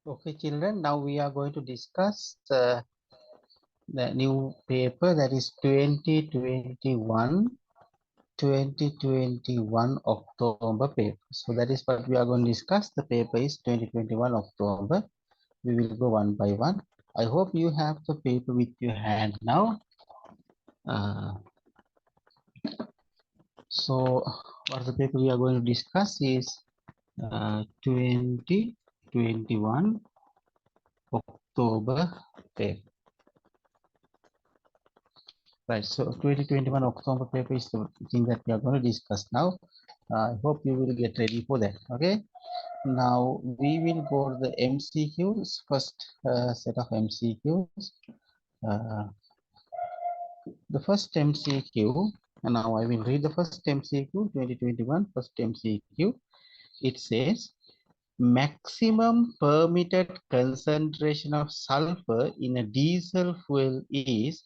Okay, children, now we are going to discuss the new paper, that is 2021 October paper. So that is what we are going to discuss. The paper is 2021 October. We will go one by one. I hope you have the paper with your hand now. So what the paper we are going to discuss is 2021 October paper. Right, so 2021 October paper is the thing that we are going to discuss now. I hope you will get ready for that. Okay, now we will go to the MCQs, first set of MCQs. Uh, the first MCQ, and now I will read the first MCQ, 2021 first MCQ. It says, maximum permitted concentration of sulfur in a diesel fuel is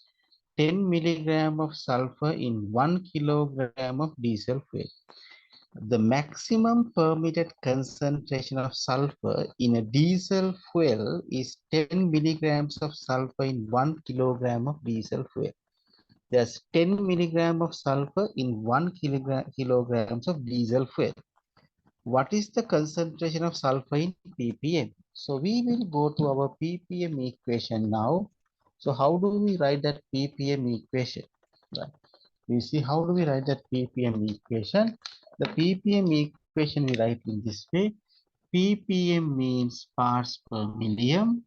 10 milligram of sulfur in 1 kilogram of diesel fuel. The maximum permitted concentration of sulfur in a diesel fuel is 10 milligrams of sulfur in 1 kilogram of diesel fuel. There's 10 milligram of sulfur in 1 kilograms of diesel fuel. What is the concentration of sulfur in ppm? So we will go to our ppm equation now. So how do we write that ppm equation? Right. We see how do we write that ppm equation. The ppm equation we write in this way. ppm means parts per million.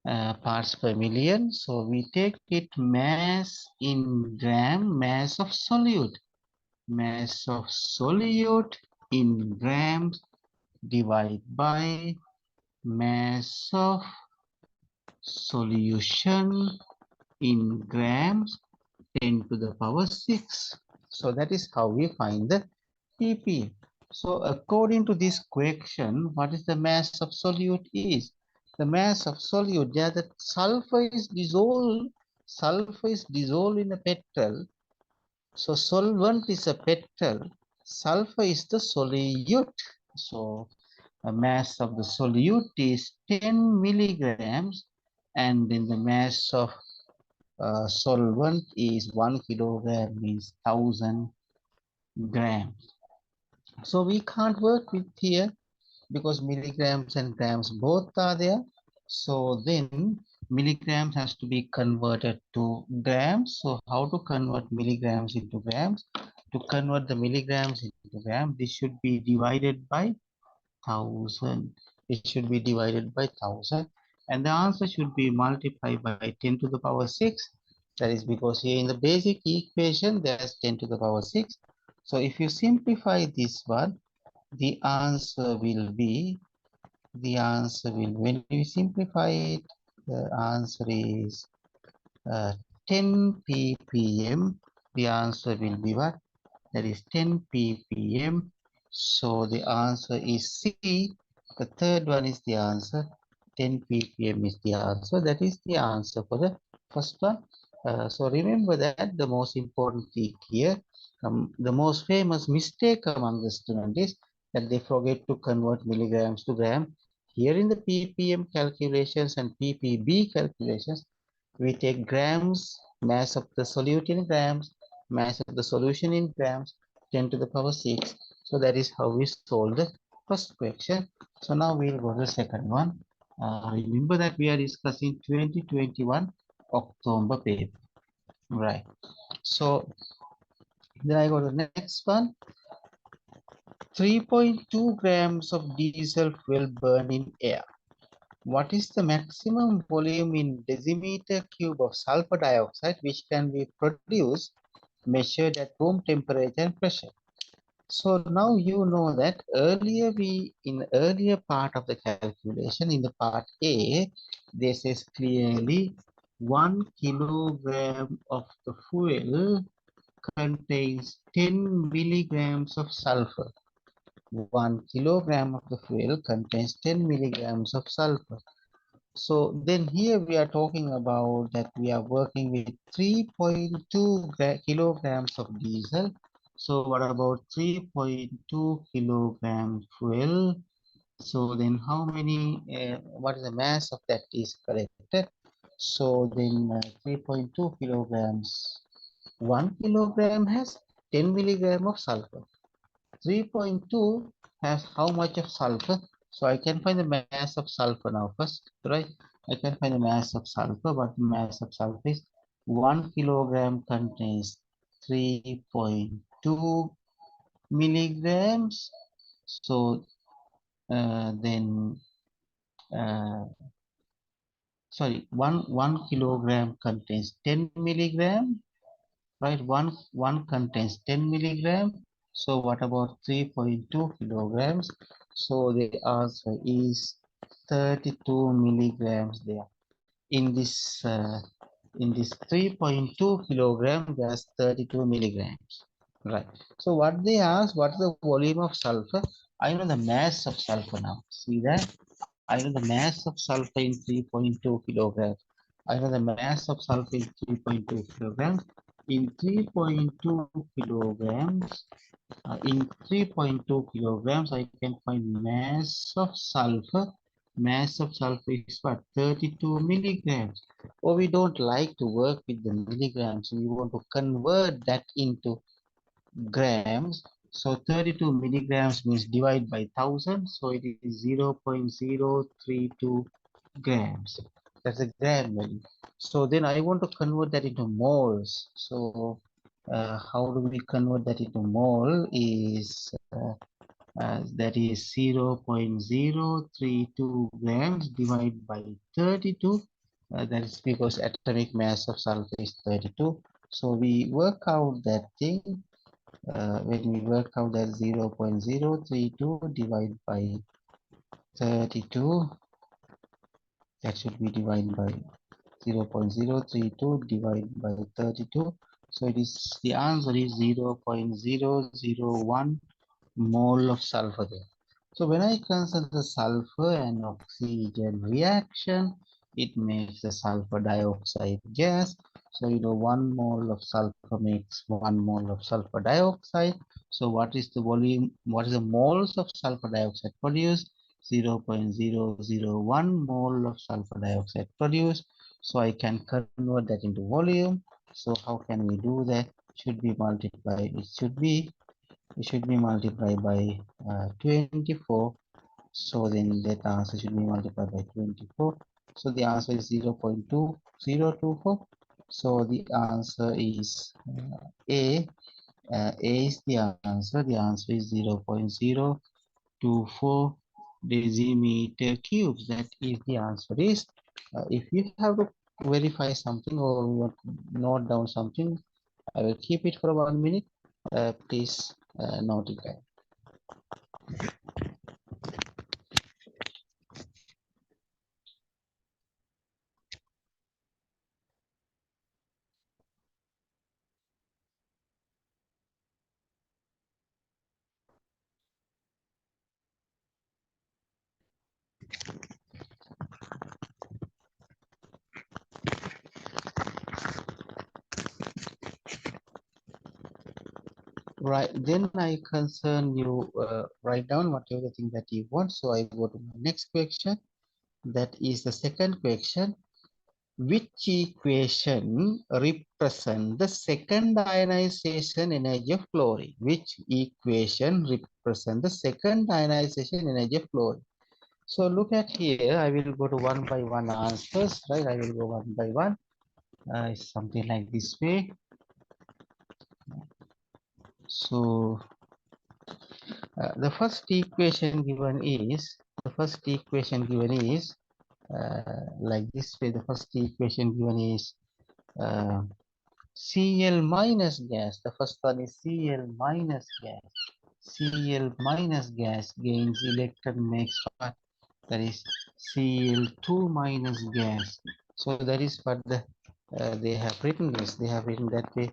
Parts per million. So we take it mass in gram, mass of solute. Mass of solute in grams divided by mass of solution in grams 10 to the power 6. So that is how we find the ppm. So according to this question, what is the mass of solute is? The mass of solute, there the sulfur is dissolved in a petrol. So solvent is a petrol, sulfur is the solute. So the mass of the solute is 10 milligrams, and then the mass of solvent is 1 kilogram is 1000 grams. So we can't work with here because milligrams and grams both are there. So then milligrams has to be converted to grams. So how to convert milligrams into grams? To convert the milligrams into grams, this should be divided by 1000. It should be divided by 1000, and the answer should be multiplied by 10 to the power 6. That is because here in the basic equation there's 10 to the power 6. So if you simplify this one, the answer will be, when you simplify it, the answer is 10 ppm. The answer will be what? That is 10 ppm. So the answer is C. The third one is the answer. 10 ppm is the answer. That is the answer for the first one. So remember that the most important thing here, the most famous mistake among the students is that they forget to convert milligrams to gram. Here in the ppm calculations and ppb calculations, we take grams, mass of the solute in grams, mass of the solution in grams, 10 to the power 6. So that is how we solve the first question. So now we'll go to the second one. Remember that we are discussing 2021 October paper. Right. So then I go to the next one. 3.2 grams of diesel fuel burned in air. What is the maximum volume in decimeter cube of sulfur dioxide which can be produced, measured at room temperature and pressure? So now you know that in earlier part of the calculation, in the part A, this says clearly 1 kilogram of the fuel contains 10 milligrams of sulfur. 1 kilogram of the fuel contains 10 milligrams of sulfur. So then here we are talking about that we are working with 3.2 kilograms of diesel. So what about 3.2 kilogram fuel? So then how many, what is the mass of that is collected? So then 3.2 kilograms. 1 kilogram has 10 milligram of sulfur. 3.2 has how much of sulfur? So I can find the mass of sulfur now first, right? I can find the mass of sulfur, but the mass of sulfur is 1 kilogram contains 3.2 milligrams. So then uh, sorry, one kilogram contains 10 milligram, right? One contains 10 milligram. So what about 3.2 kilograms? So the answer is 32 milligrams there. In this uh, in this 3.2 kilogram, there's 32 milligrams, right? So what they ask, what's the volume of sulfur? I know the mass of sulfur now. See that? I know the mass of sulfur in 3.2 kilograms. I know the mass of sulfur in 3.2 kilograms. In 3.2 kilograms, in 3.2 kilograms, I can find mass of sulfur. Mass of sulfur is what? 32 milligrams. Oh, we don't like to work with the milligrams. We want to convert that into grams. So 32 milligrams means divide by 1000. So it is 0.032 grams. That's a gram value. So then I want to convert that into moles. So how do we convert that into mole? Is that is 0.032 grams divided by 32. That is because atomic mass of sulfur is 32. So we work out that thing. When we work out that 0.032 divided by 32, that should be divided by 0.032 divided by 32. So it is, the answer is 0.001 mole of sulfur there. So when I consider the sulfur and oxygen reaction, it makes the sulfur dioxide gas. So you know 1 mole of sulfur makes 1 mole of sulfur dioxide. So what is the volume? What is the moles of sulfur dioxide produced? 0.001 mole of sulfur dioxide produced. So I can convert that into volume. So how can we do that? Should be multiplied. It should be multiplied by 24. So then that answer should be multiplied by 24. So the answer is 0.2024. So the answer is A. A is the answer. The answer is 0.024 decimeter cubes. That is the answer is. If you have to verify something or you want to note down something, I will keep it for 1 minute. Please note it down. Right, then I concern you write down whatever thing that you want. So I go to my next question. That is the second question. Which equation represent the second ionization energy of chlorine? Which equation represent the second ionization energy of chlorine? So look at here. I will go to one by one answers. Right, I will go one by one. Something like this way. So the first equation given is like this way. The first equation given is uh, Cl minus gas. The first one is Cl minus gas. Cl minus gas gains electron makes what? That is Cl2 minus gas. So that is what they have written this. They have written that way.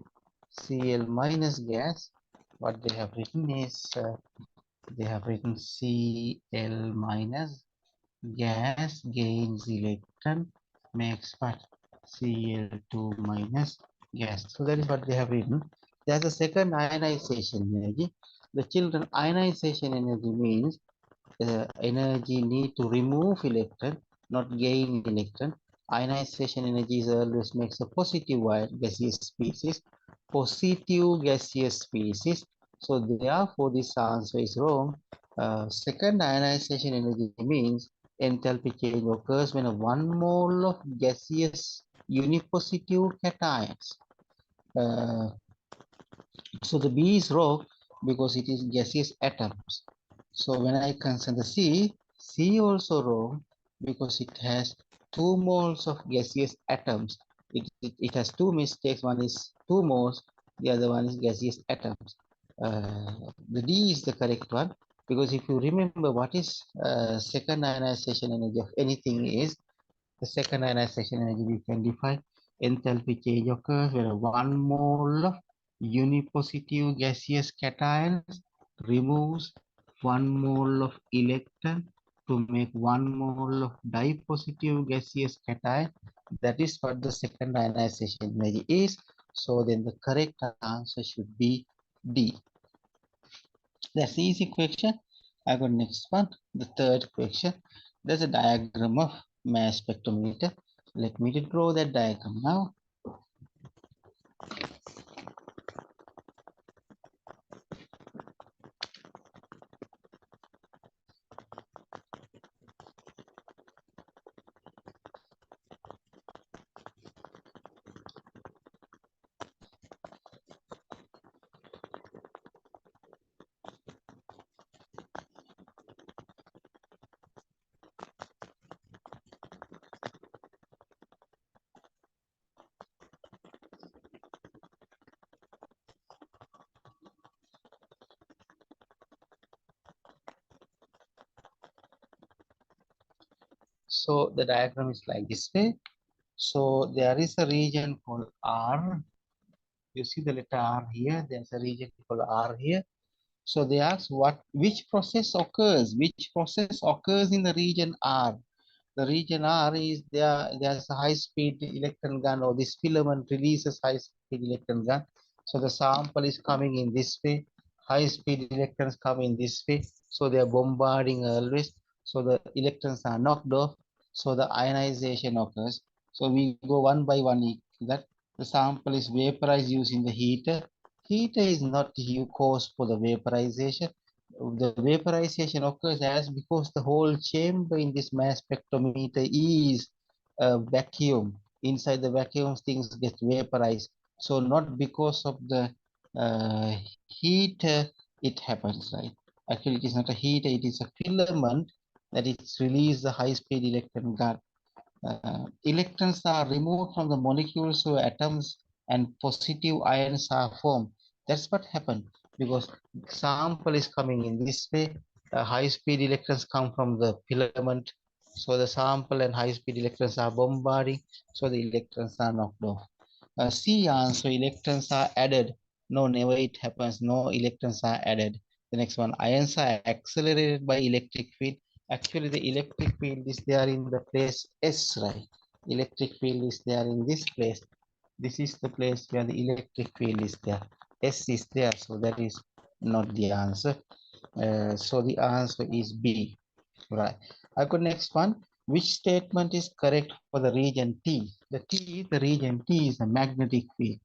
Cl minus gas. What they have written is they have written Cl minus gas gains electron makes what? Cl2 minus gas. So that is what they have written. There's a second ionization energy. The children, ionization energy means energy need to remove electron, not gain electron. Ionization energy is always makes a positive gaseous species, positive gaseous species. So therefore, this answer is wrong. Second, ionization energy means enthalpy change occurs when one mole of gaseous unipositive cations. Uh, so the B is wrong because it is gaseous atoms. So when I consider the C also wrong because it has 2 moles of gaseous atoms. It has two mistakes. One is 2 moles, the other one is gaseous atoms. The D is the correct one because if you remember what is second ionization energy of anything is, the second ionization energy we can define enthalpy change occurs when 1 mole of unipositive gaseous cations removes 1 mole of electron to make 1 mole of dipositive gaseous cation. That is what the second ionization energy is. So then the correct answer should be D. That's the easy question. I got next one. The third question. There's a diagram of mass spectrometer. Let me to draw that diagram now. So the diagram is like this way. So there is a region called R. You see the letter R here. There's a region called R here. So they ask which process occurs in the region R. The region R is there's a high-speed electron gun, or this filament releases high-speed electron gun. So the sample is coming in this way. High-speed electrons come in this way. So they are bombarding always. So the electrons are knocked off. So the ionization occurs. So we go one by one. That the sample is vaporized using the heater. Heater is not the cause for the vaporization. The vaporization occurs as because the whole chamber in this mass spectrometer is a vacuum. Inside the vacuum, things get vaporized. So not because of the uh, heat, it happens, right? Actually, it is not a heater, it is a filament that it's release the high-speed electron gun. Electrons are removed from the molecules, so atoms and positive ions are formed. That's what happened because sample is coming in this way. High-speed electrons come from the filament, so the sample and high-speed electrons are bombarding, so the electrons are knocked off. C answer, electrons are added. No, never it happens. No electrons are added. The next one, ions are accelerated by electric field. Actually, the electric field is there in the place S, right? Electric field is there in this place. This is the place where the electric field is there. S is there, so that is not the answer. So the answer is B. Right. I got next one. Which statement is correct for the region T? The region T is a magnetic field.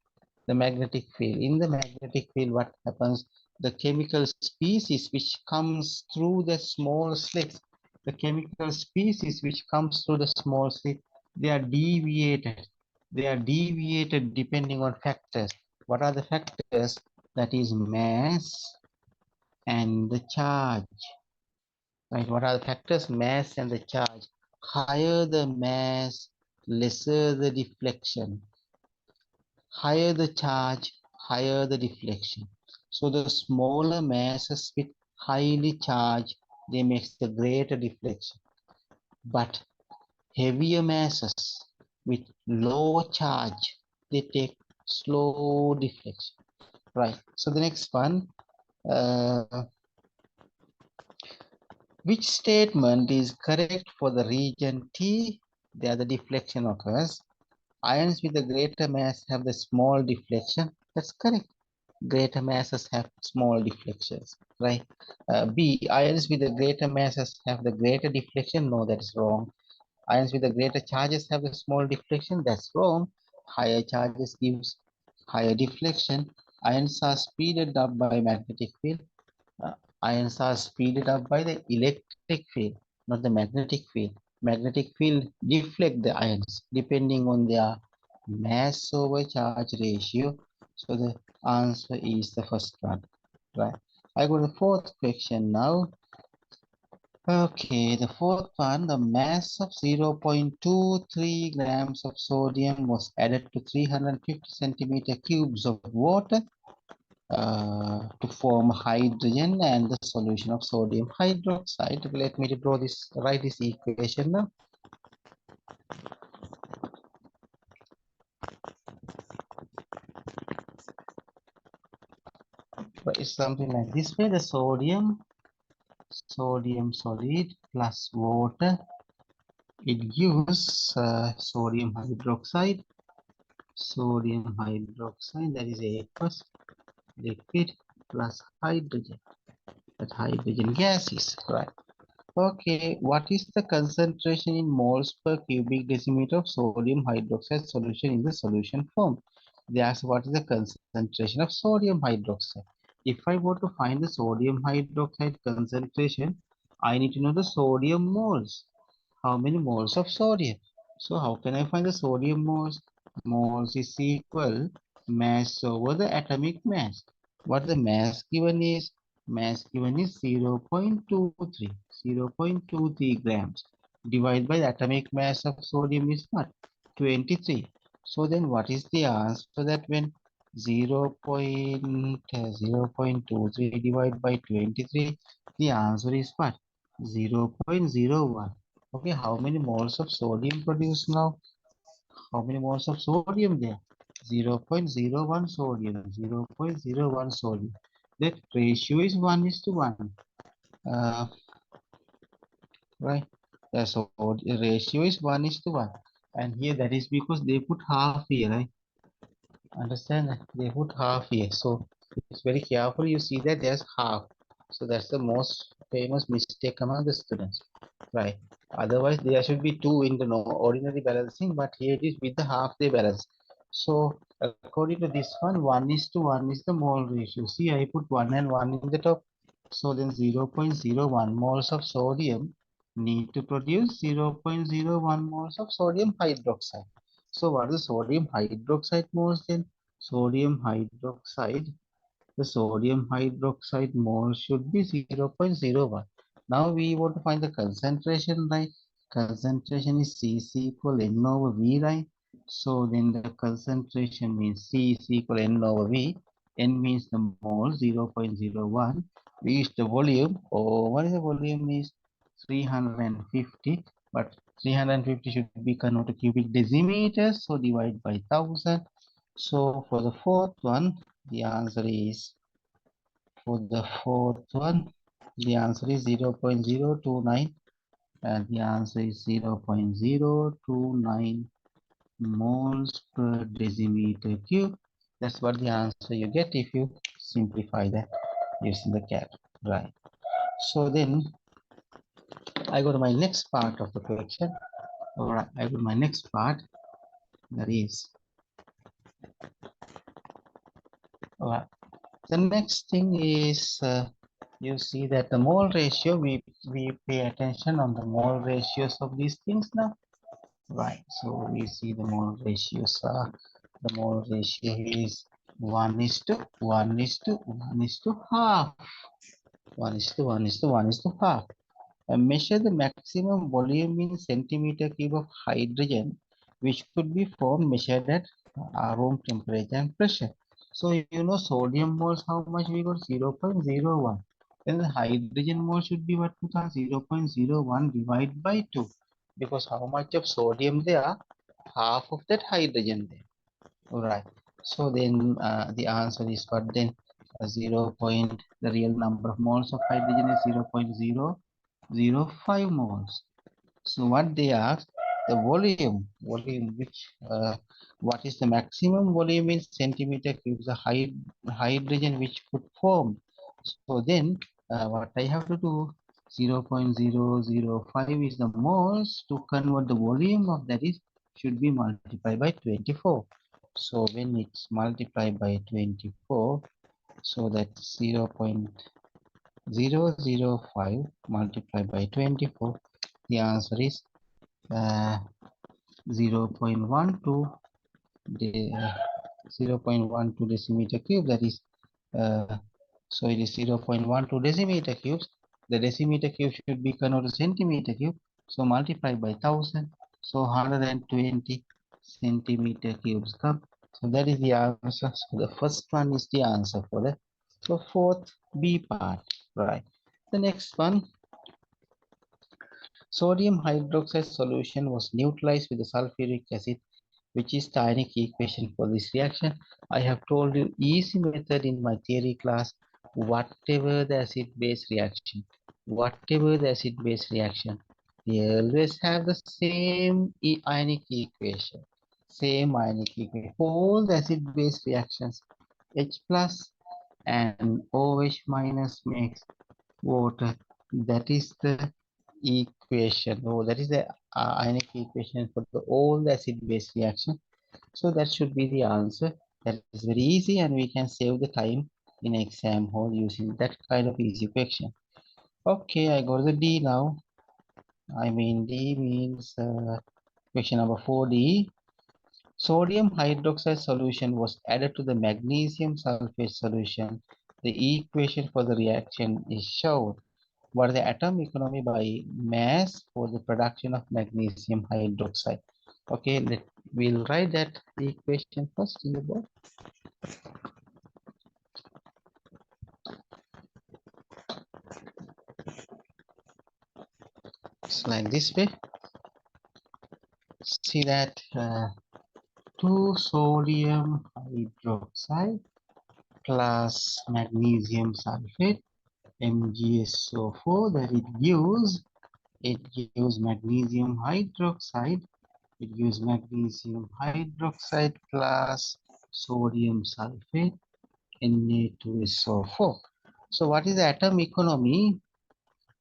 The magnetic field. In the magnetic field, what happens? The chemical species which comes through the small slits, the chemical species which comes through the small slit, they are deviated. They are deviated depending on factors. What are the factors? That is mass and the charge. Right, what are the factors? Mass and the charge. Higher the mass, lesser the deflection. Higher the charge, higher the deflection. So the smaller masses with highly charged, they make the greater deflection. But heavier masses with low charge, they take slow deflection. Right. So the next one, which statement is correct for the region T? There the deflection occurs. Ions with a greater mass have the small deflection. That's correct. greater masses have small deflections, right? B, ions with the greater masses have the greater deflection. No, that is wrong. Ions with the greater charges have the small deflection. That's wrong. Higher charges gives higher deflection. Ions are speeded up by magnetic field. Uh, Ions are speeded up by the electric field, not the magnetic field. Magnetic field deflect the ions depending on their mass over charge ratio. So the answer is the first one, right? I go to the fourth question now. Okay, the fourth one, the mass of 0.23 grams of sodium was added to 350 centimeter cubes of water to form hydrogen and the solution of sodium hydroxide. Let me draw this, write this equation now. It's something like this way: the sodium solid plus water, it gives sodium hydroxide, that is aqueous liquid plus hydrogen, that hydrogen gas is, right? Okay, what is the concentration in moles per cubic decimeter of sodium hydroxide solution in the solution form? They ask what is the concentration of sodium hydroxide. If I want to find the sodium hydroxide concentration, I need to know the sodium moles. How many moles of sodium? So how can I find the sodium moles? Moles is equal mass over the atomic mass. What the mass given is? Mass given is 0.23, 0.23 grams. Divided by the atomic mass of sodium is what? 23. So then what is the answer that when 0.23 divided by 23, the answer is what? 0.01. Okay, how many moles of sodium produced now? How many moles of sodium there? 0.01 sodium, 0.01 sodium. That ratio is 1 is to 1. Uh, right? Yeah, so the ratio is 1 is to 1. And here that is because they put half here, right? Understand that? They put half here. So it's very careful. You see that there's half. So that's the most famous mistake among the students, right? Otherwise, there should be 2 in the ordinary balancing, but here it is with the half they balance. So according to this one, 1 is to 1 is the mole ratio. See, I put 1 and 1 in the top. So then 0.01 moles of sodium need to produce 0.01 moles of sodium hydroxide. So what is sodium hydroxide moles then? Sodium hydroxide, the sodium hydroxide mole should be 0.01. Now we want to find the concentration, right? Concentration is Cc equal N over V, right? So then the concentration means C is equal N over V. N means the mole, 0.01. V is the volume. Oh, what is the volume is 350, but 350 should be converted to cubic decimeters. So divide by 1000. So for the fourth one, the answer is, for the fourth one, the answer is 0.029, and the answer is 0.029 moles per decimeter cube. That's what the answer you get if you simplify that using the cat, right? So then I go to my next part of the question. All right, I go to my next part, that is, all right. The next thing is you see that the mole ratio, we pay attention on the mole ratios of these things now, right? So we see the mole ratios are, the mole ratio is 1 is to 1 is to 1 is to half, 1 is to 1 is to 1 is to half. And measure the maximum volume in centimeter cube of hydrogen, which could be formed measured at room temperature and pressure. So you know sodium moles, how much we got? 0.01. Then the hydrogen mole should be what? 0.01 divided by 2. Because how much of sodium there? Half of that hydrogen there. Alright. So then the answer is what then? 0. The real number of moles of hydrogen is 0.005 moles. So what they ask, the volume which what is the maximum volume in centimeter cubes, the hydrogen which could form. So then what I have to do, 0.005 is the moles. To convert the volume of that is should be multiplied by 24. So when it's multiplied by 24, so that's 0.005 multiplied by 24, the answer is uh, 0.12 de 0.12 decimeter cube, that is uh, so it is 0.12 decimeter cubes. The decimeter cube should be converted to centimeter cube, so multiply by 1000, so 120 centimeter cubes come. So that is the answer. So the first one is the answer for the so fourth B part, right? The next one, sodium hydroxide solution was neutralized with the sulfuric acid, which is the ionic equation for this reaction. I have told you easy method in my theory class. Whatever the acid-base reaction, they always have the same ionic equation. Same ionic equation. All the acid-base reactions, H plus and OH minus makes water. That is the equation. Oh, that is the ionic equation for all the acid-base reaction. So that should be the answer. That is very easy, and we can save the time in exam hall using that kind of easy question. Okay, I got the D now. I mean D means question number 4D. Sodium hydroxide solution was added to the magnesium sulfate solution. The equation for the reaction is shown. What is the atom economy by mass for the production of magnesium hydroxide? Okay, we'll write that equation first in the board. It's like this way. See that 2 sodium hydroxide plus magnesium sulfate MgSO4, that it gives magnesium hydroxide. It gives magnesium hydroxide plus sodium sulfate Na2SO4. So what is the atom economy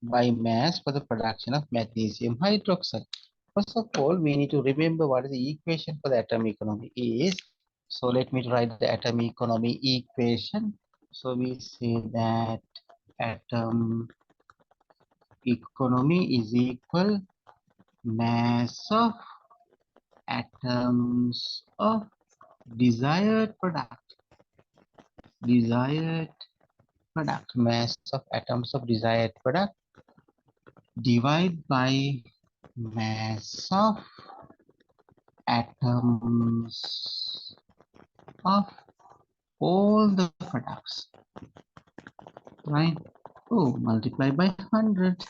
by mass for the production of magnesium hydroxide? First of all, we need to remember what is the equation for the atom economy is. So let me write the atom economy equation. So we say that atom economy is equal mass of atoms of desired product. Mass of atoms of desired product divide by mass of atoms of all the products, right? Oh, multiply by 100,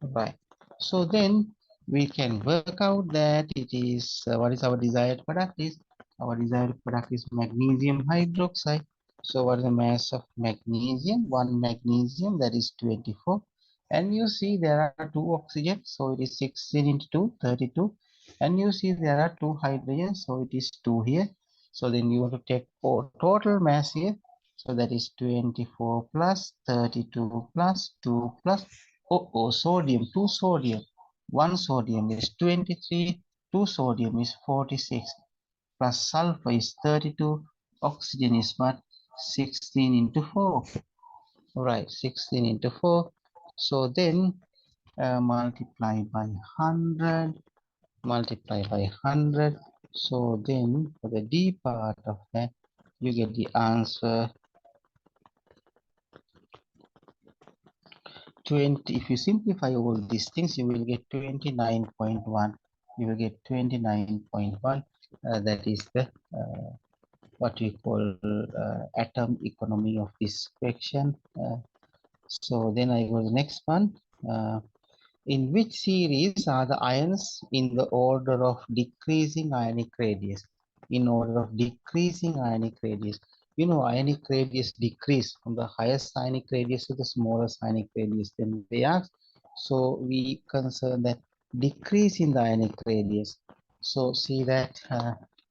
right? So then we can work out that it is what is our desired product is. Our desired product is magnesium hydroxide. So what is the mass of magnesium? One magnesium, that is 24. And you see there are two oxygens, so it is 16 into 2, 32. And you see there are two hydrogens, so it is 2 here. So then you want to take total mass here. So that is 24 plus 32 plus 2 plus sodium, 2 sodium. 1 sodium is 23, 2 sodium is 46, plus sulfur is 32, oxygen is what? 16 into 4. Right, 16 into 4. So then multiply by 100, multiply by 100. So then for the D part of that, you get the answer 20. If you simplify all these things, you will get 29.1. You will get 29.1. That is the what we call atom economy of this question. So then I go to the next one. In which series are the ions in the order of decreasing ionic radius? In order of decreasing ionic radius. You know, ionic radius decrease from the highest ionic radius to the smallest ionic radius. Then they ask. So we consider that decrease in the ionic radius. So see that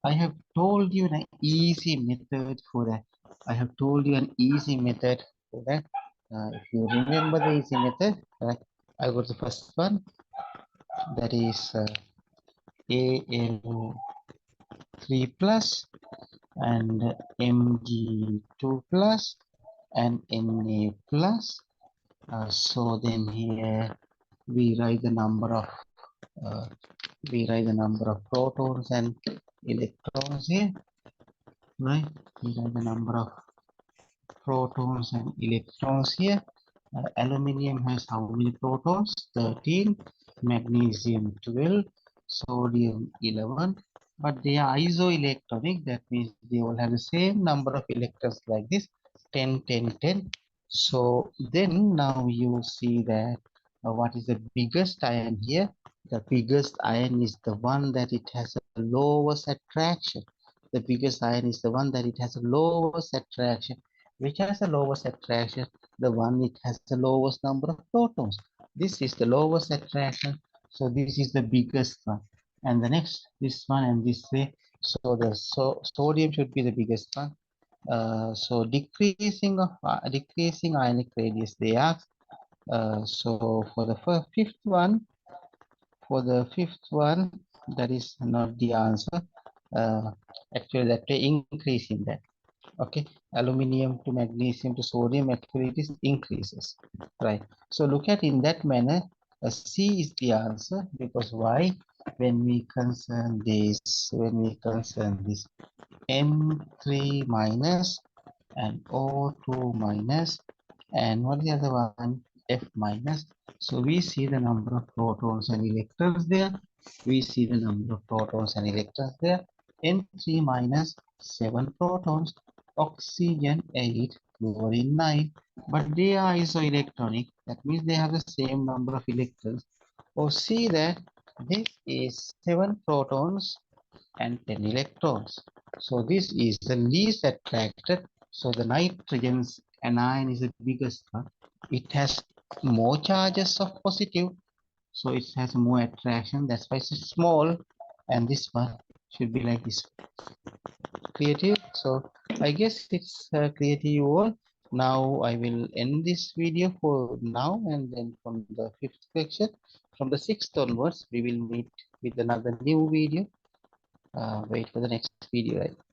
I have told you an easy method for that. I have told you an easy method for that. If you remember the easy method, I got the first one, that is Al3 plus and Mg2 plus and Na plus. So then here we write the number of uh, protons and electrons here, right? We write the number of protons and electrons here. Aluminium has how many protons? 13. Magnesium 12. Sodium 11. But they are isoelectronic. That means they all have the same number of electrons like this. 10, 10, 10. So then now you see that what is the biggest ion here? The biggest ion is the one that it has a lowest attraction. The biggest ion is the one that it has a lowest attraction. Which has the lowest attraction? The one it has the lowest number of protons. This is the lowest attraction. So this is the biggest one. And the next, this one and this way. So the sodium should be the biggest one. So decreasing ionic radius they ask. So for the fifth one, that is not the answer. Uh, Actually, that way increasing that. Okay, aluminium to magnesium to sodium, actually it is increases, right? So look at in that manner, C is the answer, because why? When we concern this, M3 minus and O2 minus, and what is the other one? F minus. So we see the number of protons and electrons there. We see the number of protons and electrons there. N3 minus 7 protons, oxygen 8, fluorine 9, but they are isoelectronic. That means they have the same number of electrons. Or see that this is 7 protons and 10 electrons. So this is the least attracted. So the nitrogen's anion is the biggest one. It has more charges of positive, so it has more attraction. That's why it's small, and this one should be like this. Creative. So I guess it's clear to you all. Now I will end this video for now, and then from the fifth section, from the sixth onwards, we will meet with another new video. Wait for the next video, right?